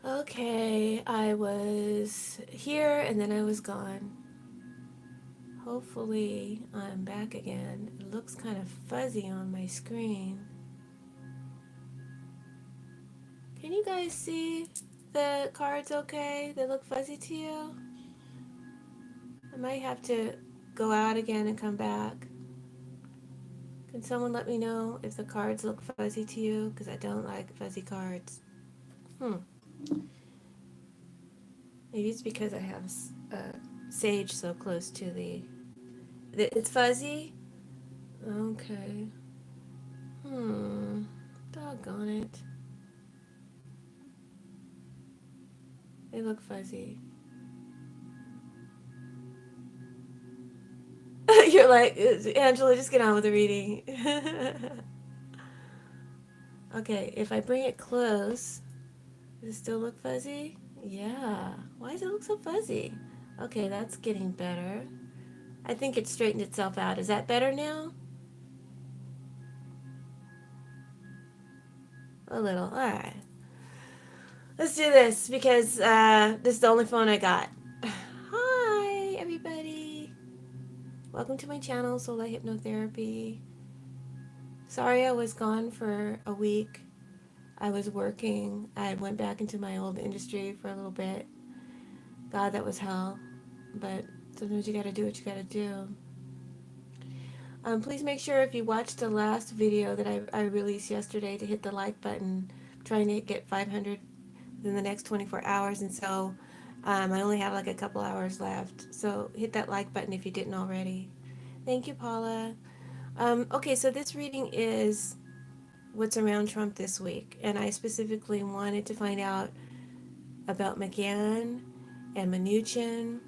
Okay, I was here and then I was gone. Hopefully, I'm back again. It looks kind of fuzzy on my screen. Can you guys see the cards okay? They look fuzzy to you? I might have to go out again and come back. Can someone let me know if the cards look fuzzy to you? Because I don't like fuzzy cards. Hmm. Maybe it's because I have sage so close to the. It's fuzzy? Okay. Hmm. Doggone it. They look fuzzy. You're like, Angela, just get on with the reading. Okay, if I bring it close, does it still look fuzzy? Yeah. Why does it look so fuzzy? Okay, that's getting better. I think it straightened itself out. Is that better now? A little. All right. Let's do this because this is the only phone I got. Hi, everybody. Welcome to my channel, Soulight Hypnotherapy. Sorry I was gone for a week. I was working. I went back into my old industry for a little bit. God, that was hell. But sometimes you gotta do what you gotta do. Please make sure if you watched the last video that I released yesterday to hit the like button. I'm trying to get 500 within the next 24 hours, and so I only have like a couple hours left. So hit that like button if you didn't already. Thank you, Paula. Okay, so this reading is what's around Trump this week, and I specifically wanted to find out about McGann and Mnuchin,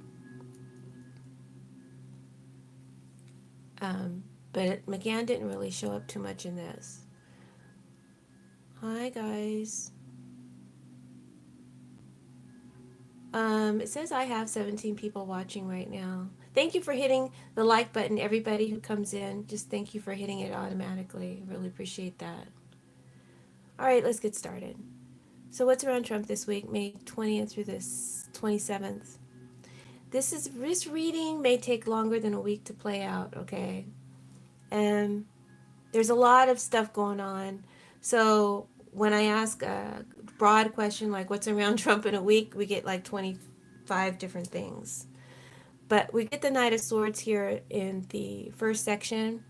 um, but McGann didn't really show up too much in this. Hi, guys. It says I have 17 people watching right now. Thank you for hitting the like button, everybody who comes in. Just thank you for hitting it automatically. Really appreciate that. All right, let's get started. So, what's around Trump this week, May 20th through the 27th? This reading may take longer than a week to play out, okay? And there's a lot of stuff going on. So when I ask a broad question like what's around Trump in a week, we get like 25 different things. But we get the Knight of Swords here in the first section.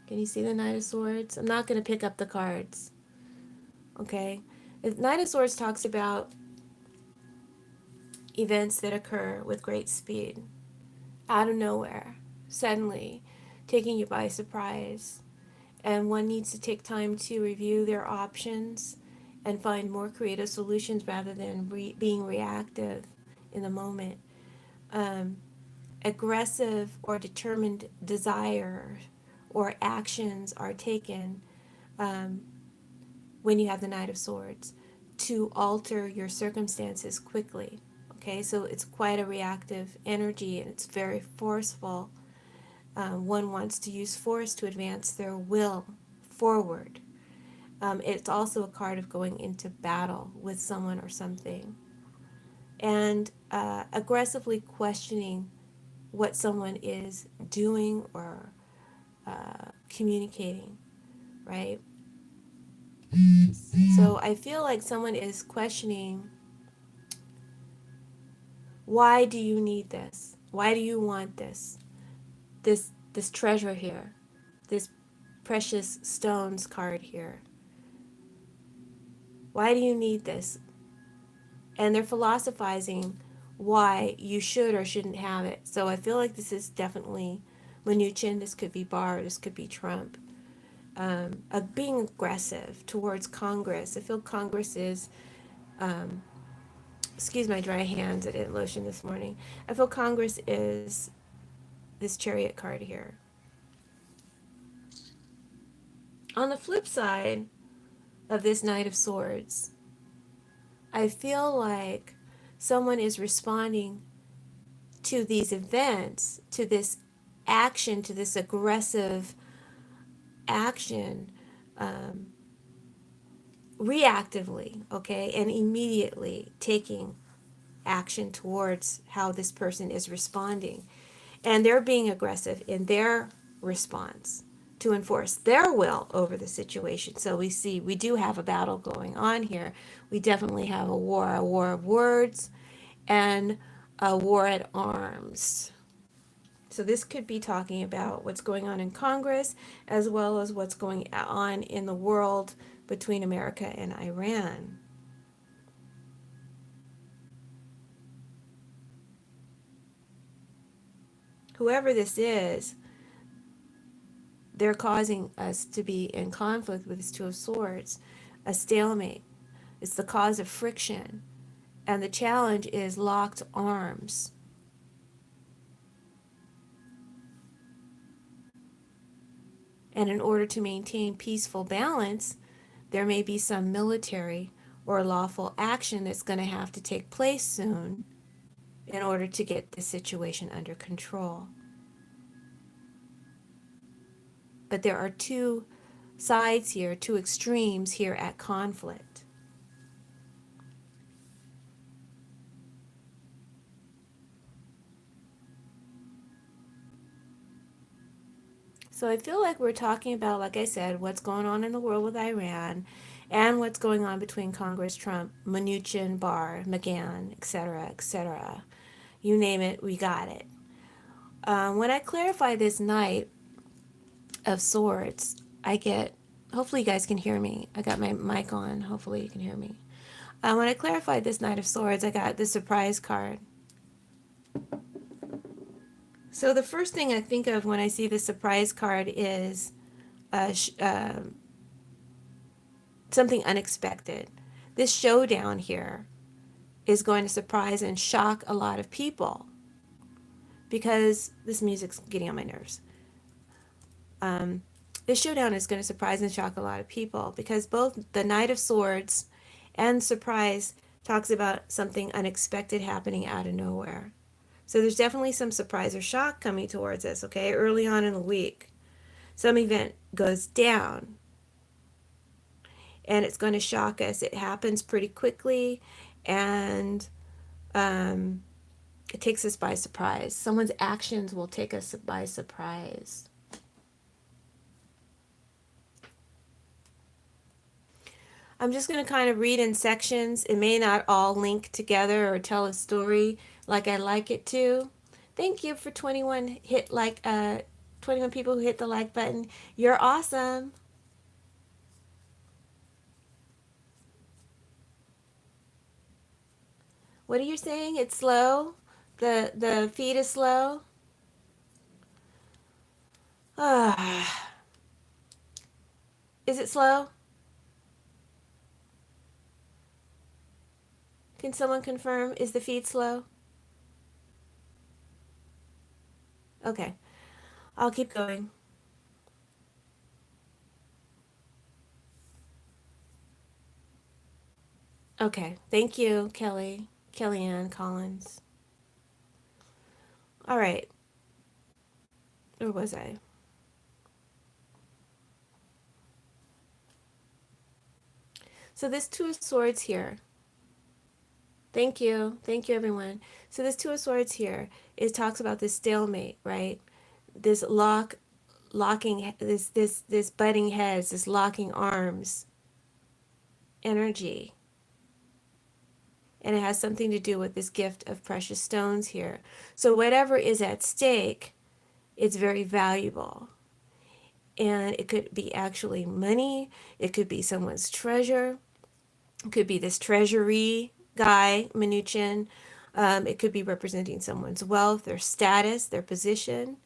Can you see the Knight of Swords? I'm not going to pick up the cards. Okay? The Knight of Swords talks about events that occur with great speed, out of nowhere, suddenly, taking you by surprise. And one needs to take time to review their options and find more creative solutions rather than being reactive in the moment. Um, Aggressive or determined desire or actions are taken um, when you have the Knight of Swords to alter your circumstances quickly. Okay, so it's quite a reactive energy and it's very forceful. One wants to use force to advance their will forward. It's also a card of going into battle with someone or something and aggressively questioning what someone is doing or communicating, right? So I feel like someone is questioning, why do you need this? Why do you want this? This treasure here, this precious stones card here. Why do you need this? And they're philosophizing why you should or shouldn't have it. So I feel like this is definitely Mnuchin. This could be Barr. This could be Trump. Being aggressive towards Congress. I feel Congress is, excuse my dry hands, I didn't lotion this morning. I feel Congress is this chariot card here. On the flip side of this Knight of Swords, I feel like someone is responding to these events, to this action, to this aggressive action, um, reactively, okay, and immediately taking action towards how this person is responding. And they're being aggressive in their response to enforce their will over the situation. So we see we do have a battle going on here. We definitely have a war of words, and a war at arms. So this could be talking about what's going on in Congress as well as what's going on in the world between America and Iran. Whoever this is, they're causing us to be in conflict with this Two of Swords, a stalemate. It's the cause of friction. And the challenge is locked arms. And in order to maintain peaceful balance, there may be some military or lawful action that's going to have to take place soon in order to get this situation under control. But there are two sides here, two extremes here at conflict. So I feel like we're talking about, like I said, what's going on in the world with Iran and what's going on between Congress, Trump, Mnuchin, Barr, McGahn, etc., etc. You name it, we got it. When I clarify this Knight of Swords, I get, hopefully you guys can hear me. I got my mic on. Hopefully you can hear me. When I clarified this Knight of Swords, I got the surprise card. So the first thing I think of when I see the surprise card is something unexpected. This showdown here is going to surprise and shock a lot of people because this music's getting on my nerves. Um, this showdown is going to surprise and shock a lot of people because both the Knight of Swords and surprise talks about something unexpected happening out of nowhere. So there's definitely some surprise or shock coming towards us, okay, early on in the week. Some event goes down and it's going to shock us. It happens pretty quickly and um, it takes us by surprise. Someone's actions will take us by surprise. I'm just going to kind of read in sections. It may not all link together or tell a story like I like it to. Thank you for 21 people who hit the like button. You're awesome. What are you saying? It's slow? The feed is slow? Ah, is it slow? Can someone confirm? Is the feed slow? Okay, I'll keep going. Okay, thank you, Kellyanne Collins. All right, where was I? So this Two of Swords here. Thank you, everyone. So this Two of Swords here, it talks about this stalemate, right? This locking, this butting heads, this locking arms energy, and it has something to do with this gift of precious stones here. So whatever is at stake, it's very valuable. And it could be actually money, it could be someone's treasure, it could be this treasury guy, Mnuchin. It could be representing someone's wealth, their status, their position.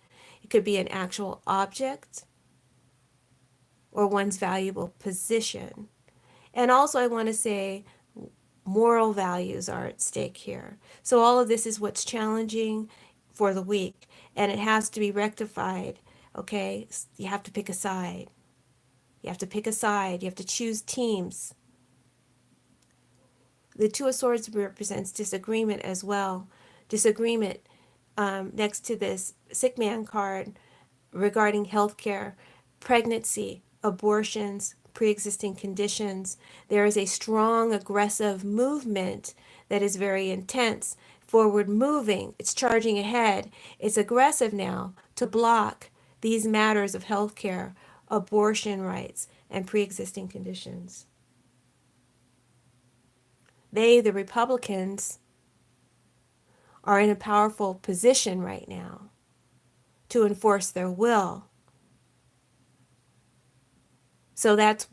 It could be an actual object or one's valuable position. And also, I want to say moral values are at stake here. So all of this is what's challenging for the week, and it has to be rectified. Okay, you have to pick a side. You have to pick a side. You have to choose teams. The Two of Swords represents disagreement as well. Disagreement next to this sick man card regarding healthcare, pregnancy, abortions, pre-existing conditions. There is a strong aggressive movement that is very intense, forward moving. It's charging ahead. It's aggressive now to block these matters of healthcare, abortion rights, and pre-existing conditions. They, the Republicans, are in a powerful position right now to enforce their will. So that's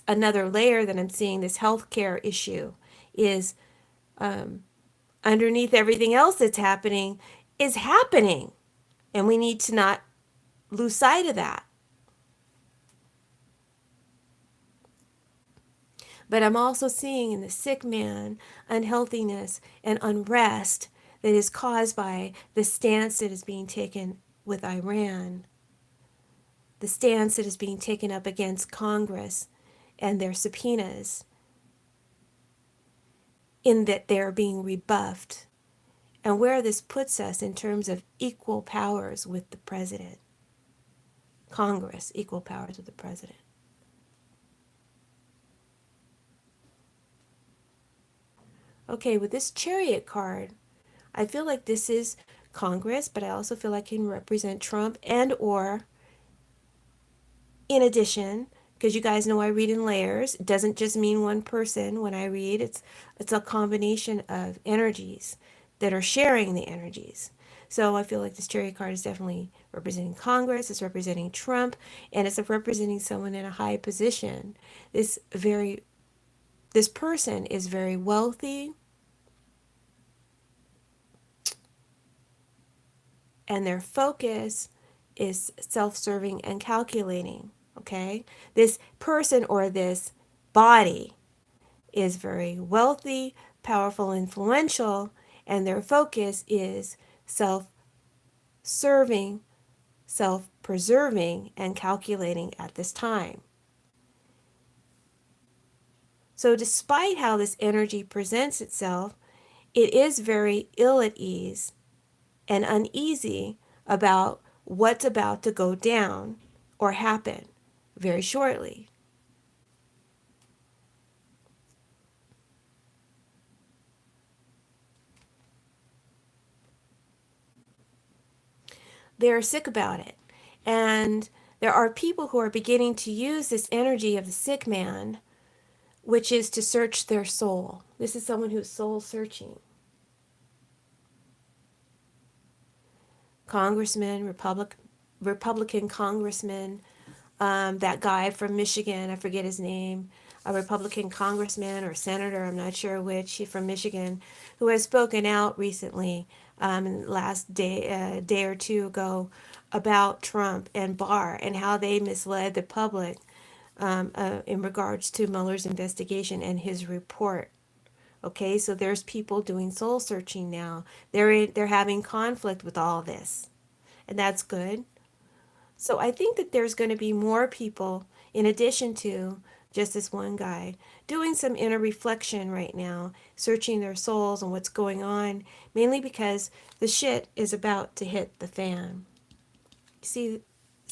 another layer that I'm seeing. This healthcare issue is underneath everything else that's happening is happening, and we need to not lose sight of that. But I'm also seeing in the sick man unhealthiness and unrest that is caused by the stance that is being taken with Iran, the stance that is being taken up against Congress and their subpoenas, in that they're being rebuffed, and where this puts us in terms of equal powers with the president. Congress, equal powers with the president. Okay, with this Chariot card, I feel like this is Congress, but I also feel like it can represent Trump and or, in addition, because you guys know I read in layers. It doesn't just mean one person when I read. It's a combination of energies that are sharing the energies. So I feel like this Chariot card is definitely representing Congress, it's representing Trump, and it's representing someone in a high position. This person is very wealthy, and their focus is self-serving and calculating. Okay, this person or this body is very wealthy, powerful, influential, and their focus is self-serving, self-preserving, and calculating at this time. So despite how this energy presents itself, it is very ill at ease and uneasy about what's about to go down or happen very shortly. They're sick about it. And there are people who are beginning to use this energy of the sick man, which is to search their soul. This is someone who's soul searching. Congressman, Republican congressman, that guy from Michigan, I forget his name, a Republican congressman or senator, I'm not sure which, from Michigan, who has spoken out recently, in the last day or two ago, about Trump and Barr and how they misled the public in regards to Mueller's investigation and his report. Okay, so there's people doing soul searching now. They're having conflict with all this, and that's good. So I think that there's going to be more people, in addition to just this one guy, doing some inner reflection right now, searching their souls and what's going on, mainly because the shit is about to hit the fan. See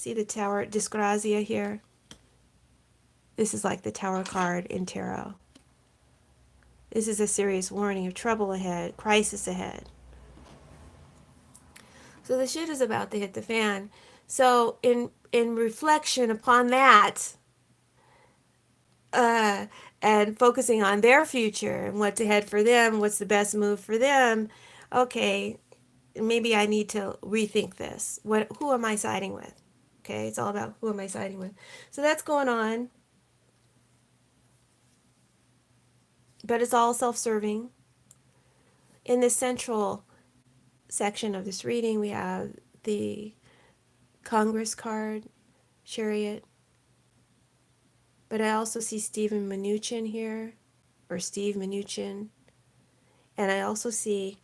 the Tower Disgrazia here? This is like the Tower card in tarot. This is a serious warning of trouble ahead, crisis ahead. So the shit is about to hit the fan. So in reflection upon that, uh, and focusing on their future and what's ahead for them, what's the best move for them, okay, maybe I need to rethink this. Who am I siding with? Okay, it's all about who am I siding with. So that's going on. But it's all self-serving. In the central section of this reading, we have the Congress card, Chariot. But I also see Stephen Mnuchin here, or Steve Mnuchin. And I also see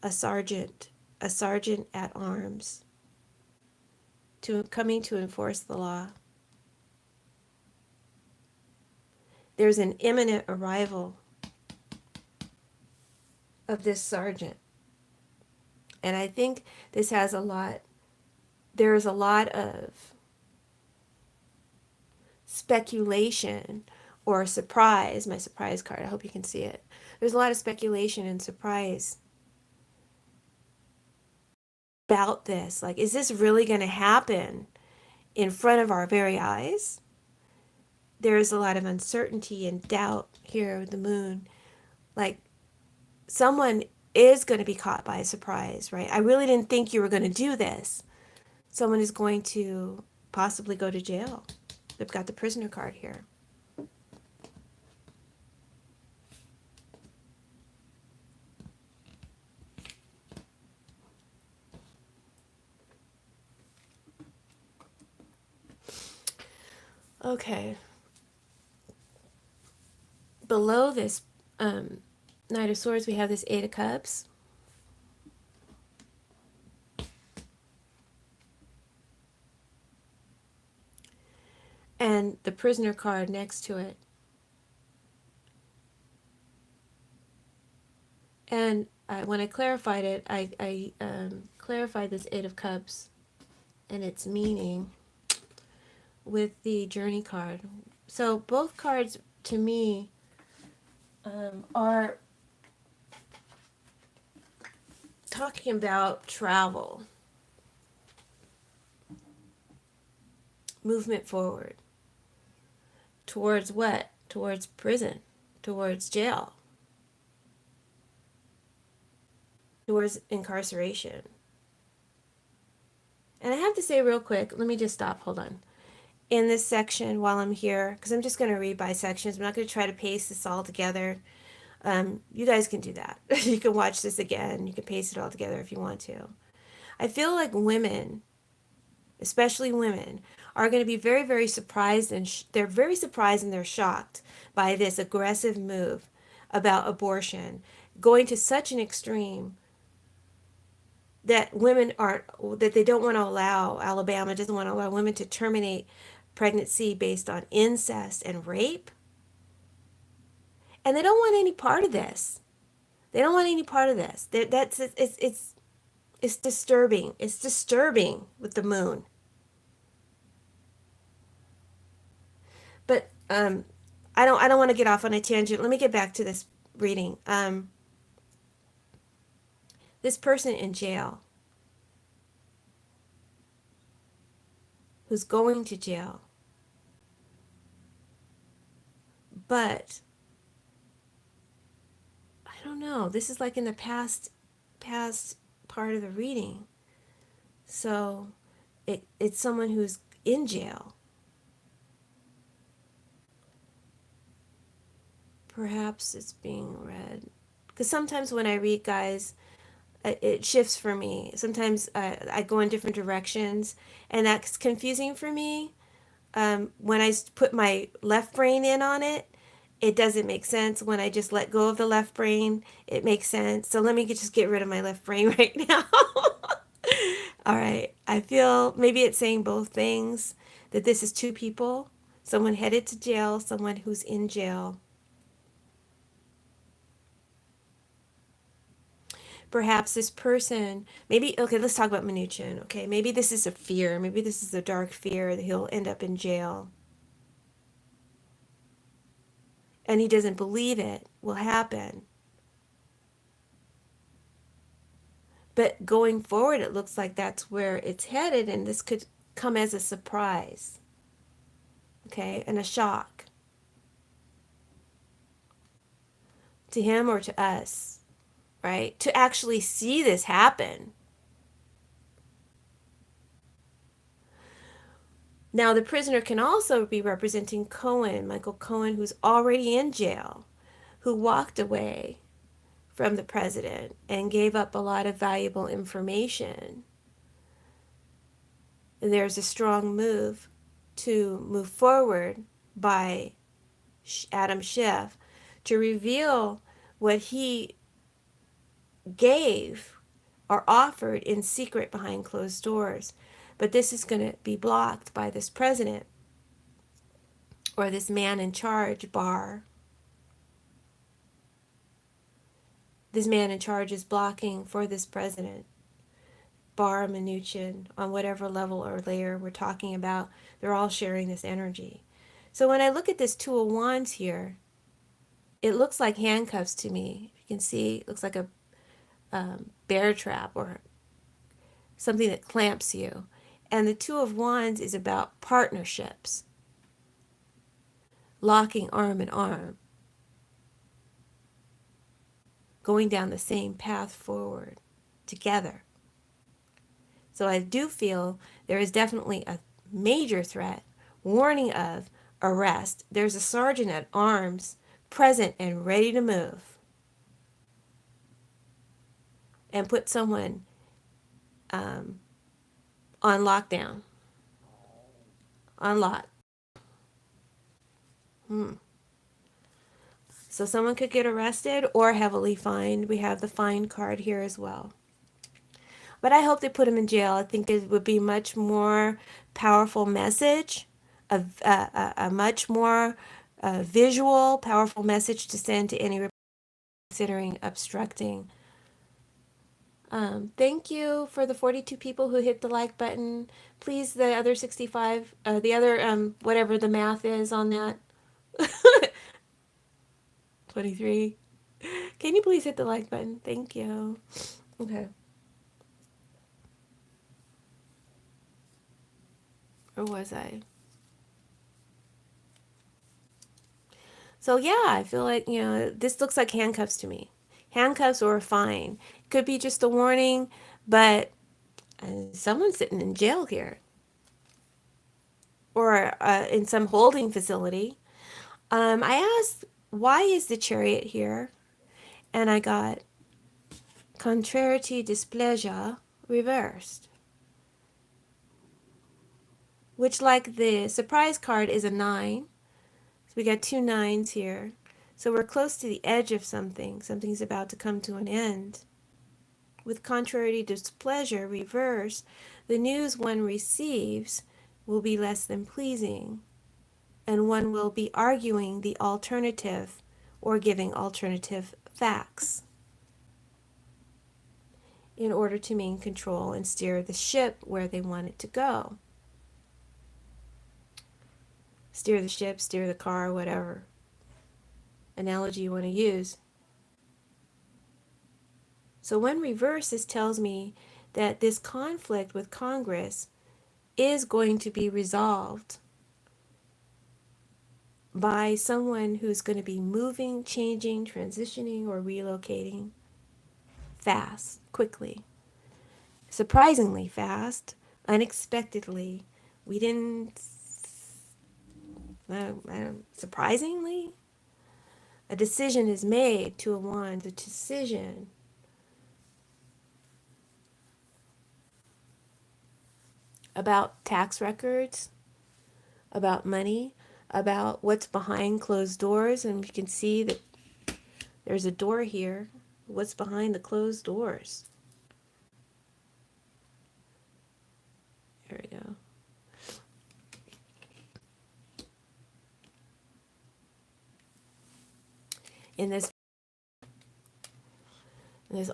a sergeant at arms, coming to enforce the law. There's an imminent arrival of this sergeant. And I think this has there's a lot of speculation or surprise. My surprise card, I hope you can see it. There's a lot of speculation and surprise about this. Like, is this really going to happen in front of our very eyes? There's a lot of uncertainty and doubt here with the moon. Like, someone is going to be caught by a surprise, right? I really didn't think you were going to do this. Someone is going to possibly go to jail. They've got the prisoner card here. Okay. Below this Knight of Swords, we have this Eight of Cups. And the prisoner card next to it. And when I clarified it, I clarified this Eight of Cups and its meaning with the Journey card. So both cards, to me, are talking about travel, movement forward. Towards what? Towards prison, towards jail, towards incarceration. And I have to say real quick, let me just stop, hold on. In this section while I'm here, because I'm just going to read by sections. I'm not going to try to paste this all together. You guys can do that. You can watch this again. You can paste it all together if you want to. I feel like women, especially women, are going to be very, very surprised, and they're very surprised and they're shocked by this aggressive move about abortion, going to such an extreme that women aren't, that they don't want to allow, Alabama doesn't want to allow women to terminate pregnancy based on incest and rape. And they don't want any part of this. They don't want any part of this. It's disturbing. It's disturbing with the moon. But I don't want to get off on a tangent. Let me get back to this reading. This person in jail who's going to jail, but I don't know. This is like in the past part of the reading. So it's someone who's in jail. Perhaps it's being read. Because sometimes when I read, guys, it shifts for me. Sometimes I go in different directions, and that's confusing for me. When I put my left brain in on it, it doesn't make sense. When I just let go of the left brain, it makes sense. So let me just get rid of my left brain right now. All right. I feel maybe it's saying both things, that this is two people, someone headed to jail, someone who's in jail. Perhaps this person, maybe, okay, let's talk about Mnuchin. Okay, maybe this is a fear. Maybe this is a dark fear that he'll end up in jail. And he doesn't believe it will happen. But going forward, it looks like that's where it's headed, and this could come as a surprise, okay, and a shock to him or to us, right? To actually see this happen. Now, the prisoner can also be representing Cohen, Michael Cohen, who's already in jail, who walked away from the president and gave up a lot of valuable information. And there's a strong move to move forward by Adam Schiff to reveal what he gave or offered in secret behind closed doors. But this is going to be blocked by this president or this man in charge, Barr. This man in charge is blocking for this president, Barr, Mnuchin, on whatever level or layer we're talking about. They're all sharing this energy So when I look at this Two of Wands here, it looks like handcuffs to me. You can see it looks like a bear trap or something that clamps you. And the Two of Wands is about partnerships, locking arm in arm, going down the same path forward together. So I do feel there is definitely a major threat, warning of arrest. There's a sergeant at arms present and ready to move and put someone um, on lockdown, on lock. So someone could get arrested or heavily fined. We have the fine card here as well. But I hope they put him in jail. I think it would be much more powerful message, a much more visual, powerful message to send to any considering obstructing. Thank you for the 42 people who hit the like button. Please, the other 65, the other, whatever the math is on that, 23. Can you please hit the like button? Thank you. Okay. Or was I? So yeah, I feel like, this looks like handcuffs to me. Handcuffs or a fine. Could be just a warning, but someone's sitting in jail here or in some holding facility. I asked, why is the Chariot here? And I got contrariety, displeasure reversed, which, like the surprise card, is a 9. So we got 2 9s here. So we're close to the edge of something. Something's about to come to an end. With contrary displeasure reversed, the news one receives will be less than pleasing, and one will be arguing the alternative or giving alternative facts in order to maintain control and steer the ship where they want it to go. Steer the ship, steer the car, whatever analogy you want to use. So when reversed, this tells me that this conflict with Congress is going to be resolved by someone who's going to be moving, changing, transitioning, or relocating fast, quickly, surprisingly fast, unexpectedly. We didn't, surprisingly, a decision is made. Two of Wands, a decision. About tax records, about money, about what's behind closed doors. And you can see that there's a door here. What's behind the closed doors? There we go. In this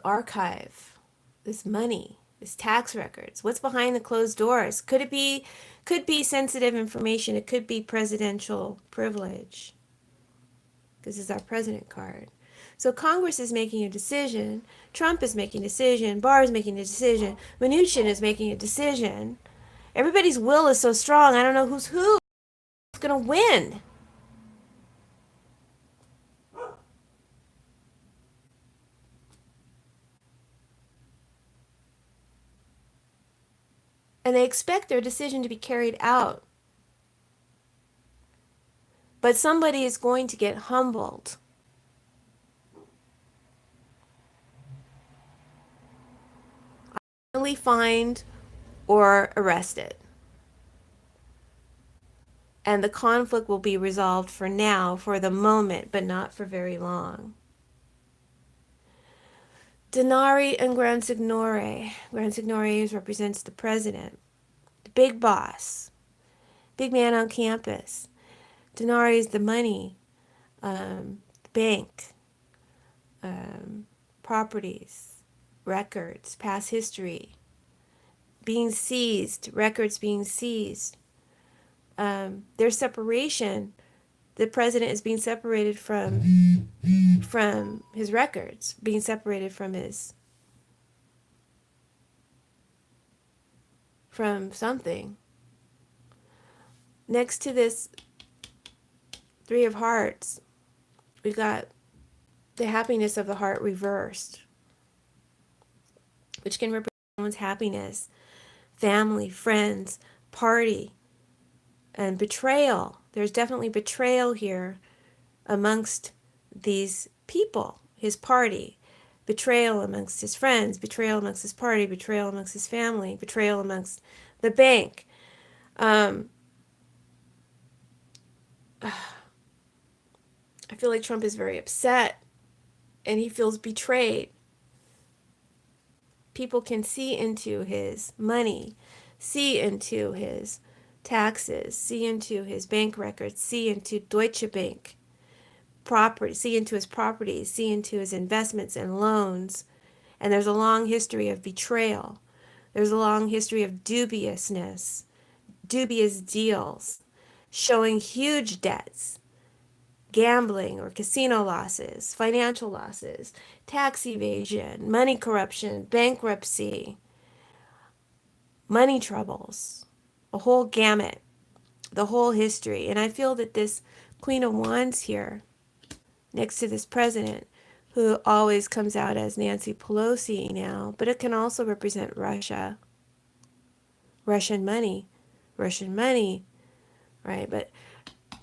archive, this money, this tax records, what's behind the closed doors? Could be sensitive information. It could be presidential privilege, because it's our president card. So Congress is making a decision. Trump is making a decision. Barr is making a decision. Mnuchin is making a decision. Everybody's will is so strong. I don't know who's going to win. And they expect their decision to be carried out. But somebody is going to get humbled. Finally fined or arrested. And the conflict will be resolved for now, for the moment, but not for very long. Denari and Grand Signore. Grand Signore represents the president, the big boss, big man on campus. Denari is the money, bank, properties, records, past history, being seized, records being seized, Their separation, the president is being separated from his records, being separated from something. Next to this Three of Hearts, we got the happiness of the heart reversed, which can represent someone's happiness, family, friends, party, and betrayal. There's definitely betrayal here amongst these people, his party. Betrayal amongst his friends, betrayal amongst his party, betrayal amongst his family, betrayal amongst the bank. I feel like Trump is very upset and he feels betrayed. People can see into his money, see into his taxes, see into his bank records, see into Deutsche Bank property, see into his properties, see into his investments and loans. And there's a long history of betrayal. There's a long history of dubiousness, dubious deals, showing huge debts, gambling or casino losses, financial losses, tax evasion, money corruption, bankruptcy, money troubles, a whole gamut, the whole history. And I feel that this Queen of Wands here, next to this president, who always comes out as Nancy Pelosi now, but it can also represent Russia, Russian money, right? But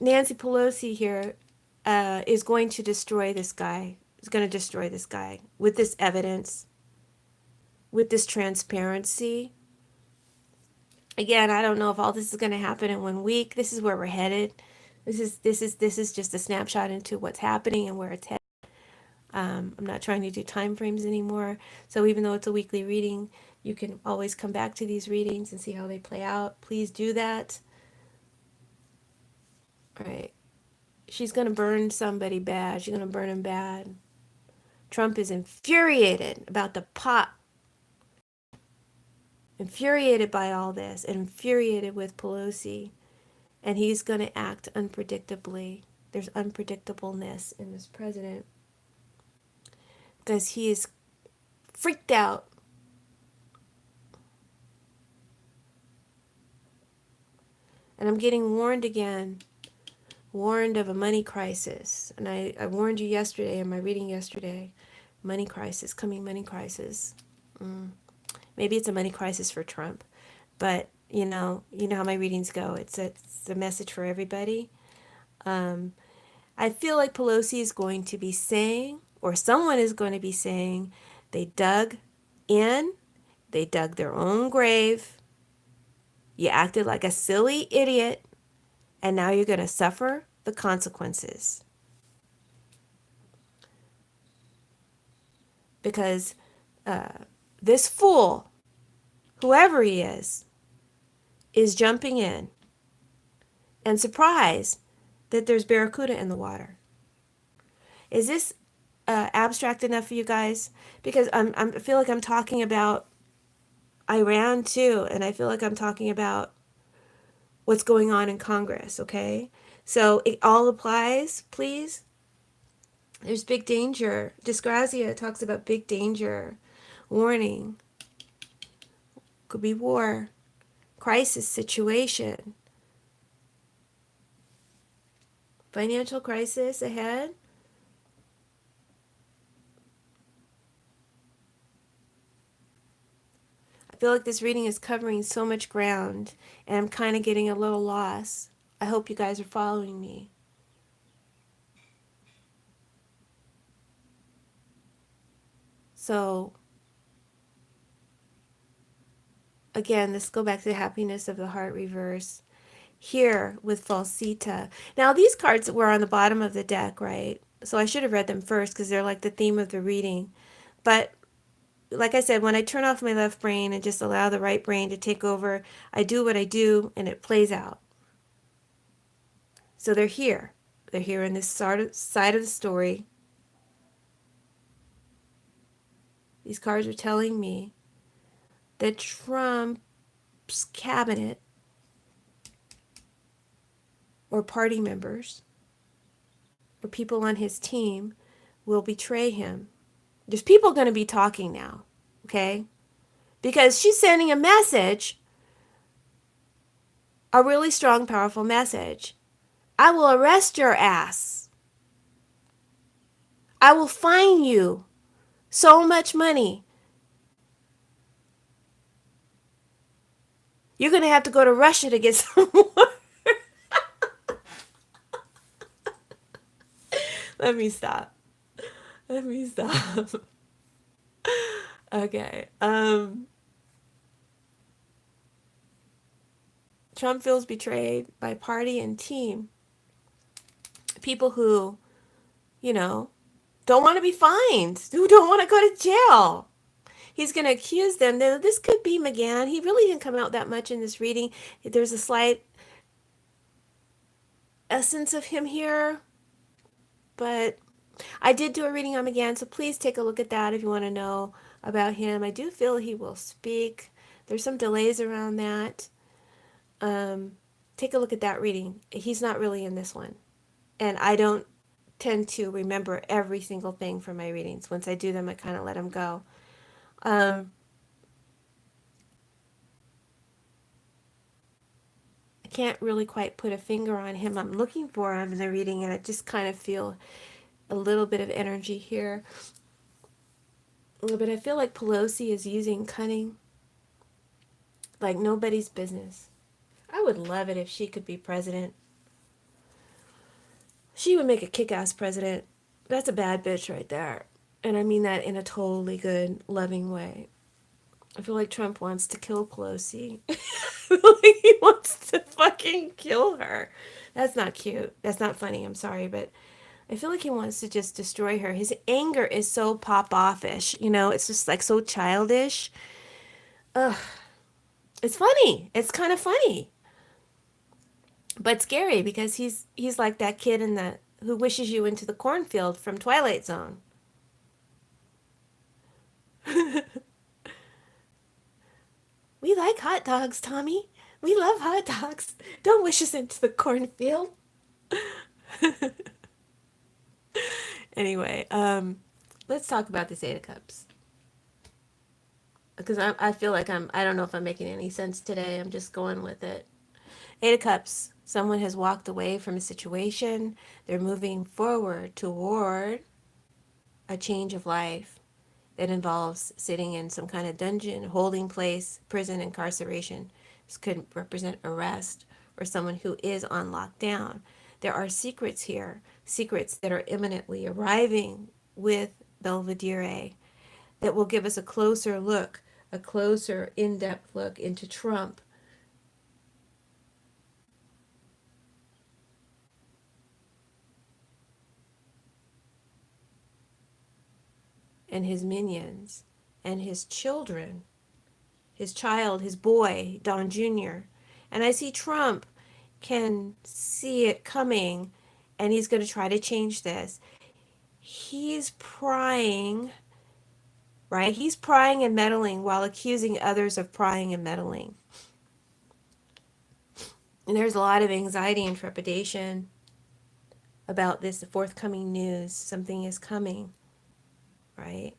Nancy Pelosi here is going to destroy this guy, is going to destroy this guy with this evidence, with this transparency. Again, I don't know if all this is going to happen in 1 week. This is where we're headed. This is just a snapshot into what's happening and where it's headed. I'm not trying to do time frames anymore. So even though it's a weekly reading, you can always come back to these readings and see how they play out. Please do that. All right. She's going to burn somebody bad. She's going to burn him bad. Trump is infuriated about the pot. Infuriated by all this. And infuriated with Pelosi. And he's going to act unpredictably. There's unpredictableness in this president. Because he is freaked out. And I'm getting warned again. Warned of a money crisis. And I warned you yesterday in my reading yesterday. Money crisis, coming money crisis. Maybe it's a money crisis for Trump. But, you know how my readings go. It's a message for everybody. I feel like Pelosi is going to be saying, or someone is going to be saying, they dug their own grave. You acted like a silly idiot. And now you're going to suffer the consequences. Because this fool, whoever he is jumping in and surprised that there's barracuda in the water. Is this abstract enough for you guys? Because I feel like I'm talking about Iran too, and I feel like I'm talking about what's going on in Congress, okay? So it all applies, please. There's big danger. Dysgrasia talks about big danger. Warning. Could be war. Crisis situation. Financial crisis ahead. I feel like this reading is covering so much ground, and I'm kind of getting a little lost. I hope you guys are following me. So, again, let's go back to the happiness of the heart reverse. Here with Falsita. Now, these cards were on the bottom of the deck, right? So I should have read them first because they're like the theme of the reading. But like I said, when I turn off my left brain and just allow the right brain to take over, I do what I do and it plays out. So they're here. They're here in this side of the story. These cards are telling me that Trump's cabinet or party members or people on his team will betray him. There's people going to be talking now, okay? Because she's sending a message, a really strong, powerful message. I will arrest your ass. I will fine you so much money. You're going to have to go to Russia to get some more. Let me stop. Let me stop. Okay. Trump feels betrayed by party and team. People who, you know, don't want to be fined, who don't want to go to jail. He's going to accuse them. Now, this could be McGann. He really didn't come out that much in this reading. There's a slight essence of him here, but I did do a reading on McGann, so please take a look at that if you want to know about him. I do feel he will speak. There's some delays around that. Take a look at that reading. He's not really in this one. And I don't tend to remember every single thing from my readings. Once I do them, I kind of let them go. I can't really quite put a finger on him. I'm looking for him in the reading, and I just kind of feel a little bit of energy here. But I feel like Pelosi is using cunning like nobody's business. I would love it if she could be president. She would make a kick-ass president. That's a bad bitch right there. And I mean that in a totally good, loving way. I feel like Trump wants to kill Pelosi. I feel like he wants to fucking kill her. That's not cute. That's not funny. I'm sorry, but I feel like he wants to just destroy her. His anger is so pop-offish. You know, it's just like so childish. Ugh. It's funny. It's kind of funny. But scary because he's like that kid in the who wishes you into the cornfield from Twilight Zone. We like hot dogs, Tommy. We love hot dogs. Don't wish us into the cornfield. Anyway, let's talk about this Eight of Cups. Because I feel like I don't know if I'm making any sense today. I'm just going with it. Eight of Cups. Someone has walked away from a situation. They're moving forward toward a change of life that involves sitting in some kind of dungeon, holding place, prison, incarceration. This could represent arrest or someone who is on lockdown. There are secrets here, secrets that are imminently arriving with Belvedere that will give us a closer look, a closer in-depth look into Trump. And his minions and his children, his child, his boy, Don Jr. And I see Trump can see it coming and he's going to try to change this. He's prying, right? He's prying and meddling while accusing others of prying and meddling. And there's a lot of anxiety and trepidation about this forthcoming news. Something is coming, right?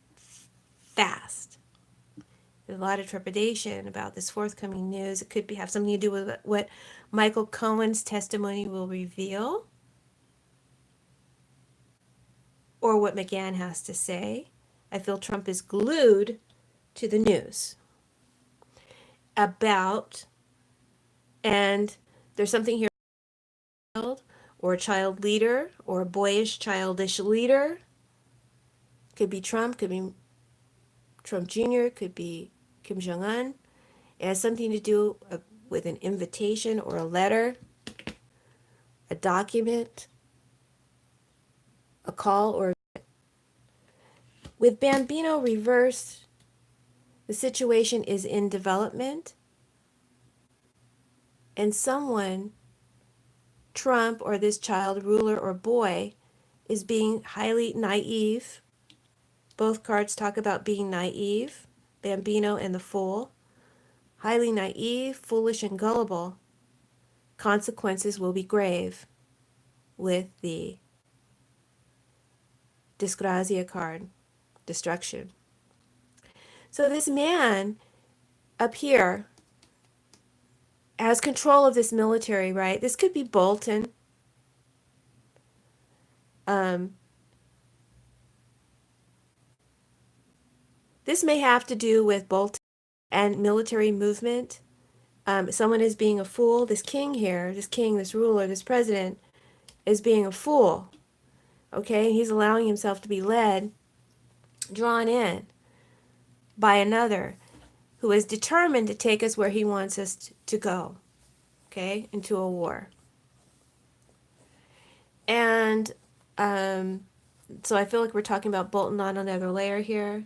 Fast. There's a lot of trepidation about this forthcoming news. It could have something to do with what Michael Cohen's testimony will reveal, or what McGann has to say. I feel Trump is glued to the news about, and there's something here, or a child leader, or a boyish, childish leader. Could be Trump, could be Trump Jr., could be Kim Jong-un. It has something to do with an invitation or a letter, a document, a call, or with Bambino reversed, the situation is in development, and someone, Trump or this child, ruler or boy, is being highly naive. Both cards talk about being naive, Bambino and the Fool. Highly naive, foolish, and gullible. consequences will be grave with the Disgrazia card, destruction. So this man up here has control of this military, right? This could be Bolton. Um, this may have to do with Bolton and military movement. Someone is being a fool. This king here, this king, this ruler, this president is being a fool. Okay? He's allowing himself to be led, drawn in by another who is determined to take us where he wants us to go. Okay? Into a war. And so I feel like we're talking about Bolton on another layer here.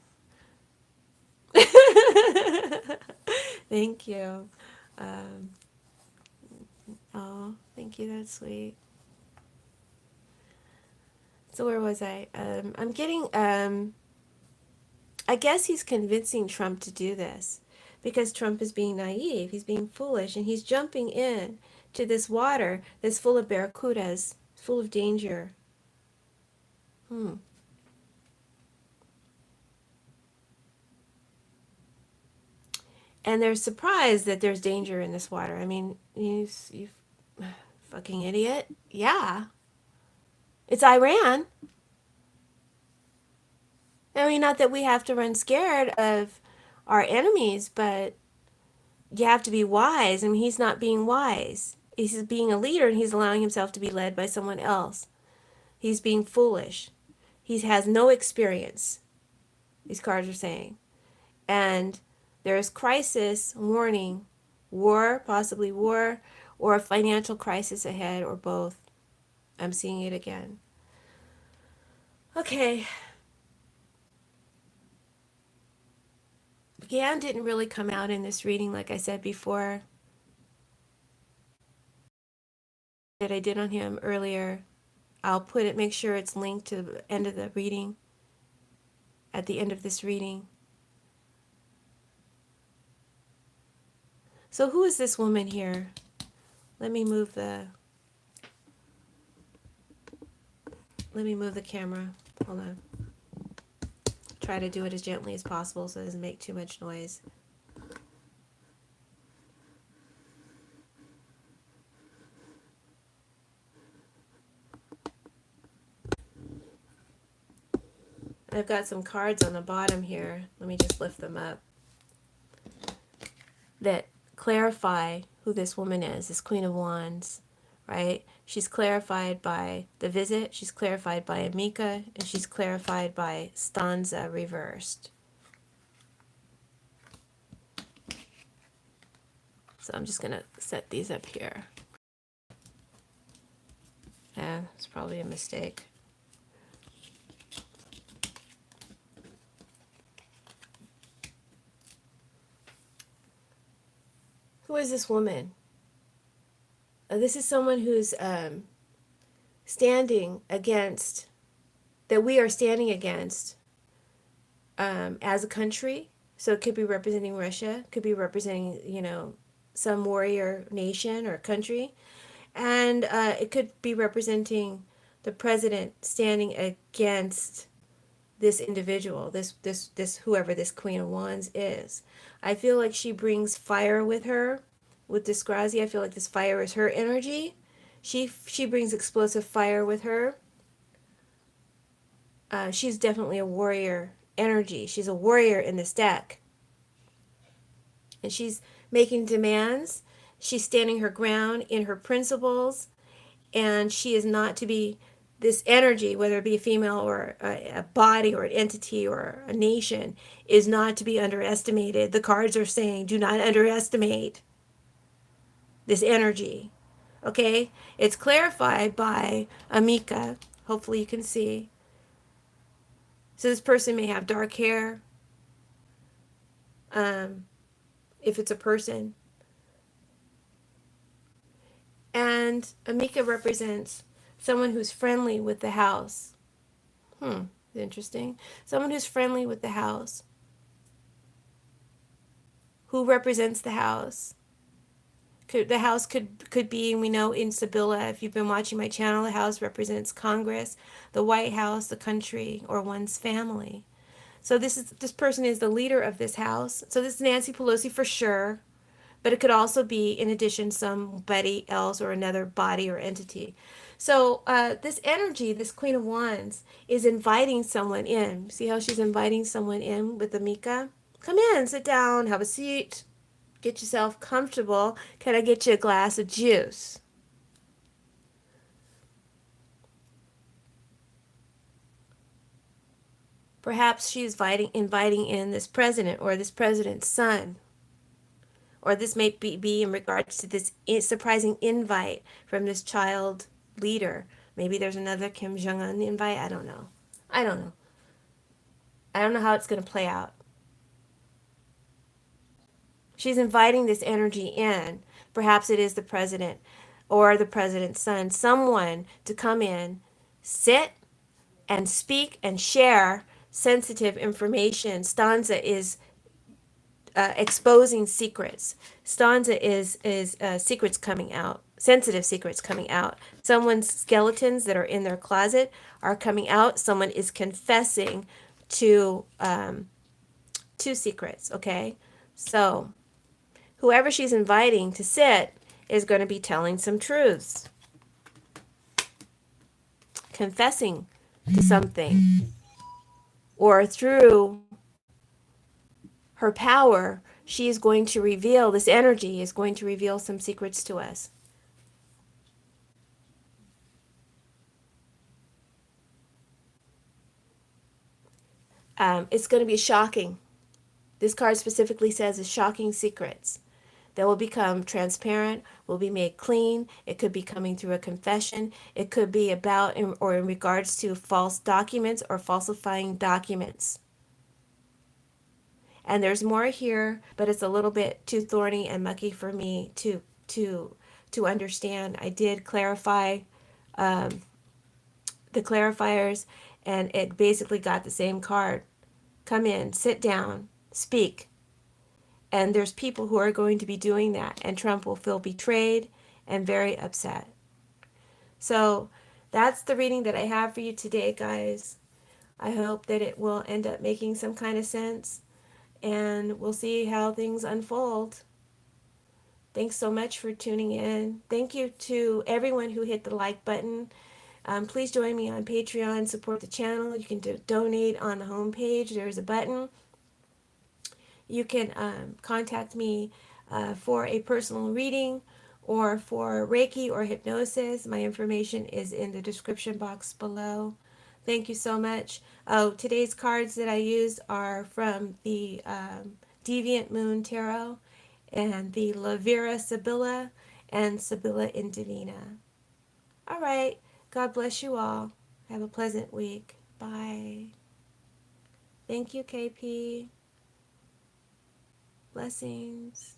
Thank you. Um, oh, thank you. That's sweet. So where was I? I'm getting. I guess he's convincing Trump to do this because Trump is being naive. He's being foolish, and he's jumping in to this water that's full of barracudas, full of danger. Hmm. And they're surprised that there's danger in this water. I mean, you fucking idiot. Yeah. It's Iran. I mean, not that we have to run scared of our enemies, but you have to be wise. I mean, he's not being wise. He's being a leader and he's allowing himself to be led by someone else. He's being foolish. He has no experience, these cards are saying. And there's crisis, warning, war, possibly war, or a financial crisis ahead, or both. I'm seeing it again. Okay. Gan didn't really come out in this reading, like I said before, that I did on him earlier. I'll put it, make sure it's linked to the end of the reading, at the end of this reading. So who is this woman here? Let me move the camera. Hold on. Try to do it as gently as possible so it doesn't make too much noise. I've got some cards on the bottom here. Let me just lift them up. That clarify who this woman is, this Queen of Wands, right? She's clarified by the visit, she's clarified by Amika, and she's clarified by stanza reversed. So I'm just going to set these up here. Yeah, it's probably a mistake. Who is this woman? This is someone who's standing against, that we are standing against as a country. So it could be representing Russia, could be representing, some warrior nation or country. And it could be representing the president standing against this individual, this whoever this Queen of Wands is. I feel like she brings fire with her. With Disgrazia, I feel like this fire is her energy. She brings explosive fire with her. She's definitely a warrior energy. She's a warrior in this deck. And she's making demands. She's standing her ground in her principles. And she is not to be, this energy, whether it be a female or a body or an entity or a nation, is not to be underestimated. The cards are saying, do not underestimate this energy. Okay? It's clarified by Amika. Hopefully you can see. So this person may have dark hair. If it's a person. And Amika represents someone who's friendly with the house. Interesting. Someone who's friendly with the house. Who represents the house. The house could be, we know in Sibilla, if you've been watching my channel, the house represents Congress, the White House, the country, or one's family. So this person is the leader of this house. So this is Nancy Pelosi for sure, but it could also be, in addition, somebody else or another body or entity. So this energy, this Queen of Wands, is inviting someone in. See how she's inviting someone in with the Mika? Come in, sit down, have a seat, get yourself comfortable. Can I get you a glass of juice? Perhaps she's inviting in this president or this president's son, or this may be in regards to this surprising invite from this child leader. Maybe there's another Kim Jong Un invite. I don't know. I don't know. I don't know how it's going to play out. She's inviting this energy in. Perhaps it is the president or the president's son, someone to come in, sit, and speak and share sensitive information. Stanza is exposing secrets. Stanza is secrets coming out, sensitive secrets coming out. Someone's skeletons that are in their closet are coming out. Someone is confessing to secrets. Okay, so whoever she's inviting to sit is going to be telling some truths, confessing to something, or through her power, she is going to reveal, this energy is going to reveal some secrets to us. It's going to be shocking. This card specifically says it's shocking secrets that will become transparent, will be made clean. It could be coming through a confession. It could be about or in regards to false documents or falsifying documents. And there's more here, but it's a little bit too thorny and mucky for me to understand. I did clarify um, the clarifiers, and it basically got the same card. Come in, sit down, speak. And there's people who are going to be doing that, and Trump will feel betrayed and very upset. So that's the reading that I have for you today, guys. I hope that it will end up making some kind of sense, and we'll see how things unfold. Thanks so much for tuning in. Thank you to everyone who hit the like button. Please join me on Patreon, support the channel. You can donate on the homepage. There's a button. You can contact me for a personal reading or for Reiki or hypnosis. My information is in the description box below. Thank you so much. Oh, today's cards that I used are from the Deviant Moon Tarot and the La Vera Sibilla and Sibilla in Divina. All right. God bless you all. Have a pleasant week. Bye. Thank you, KP. Blessings.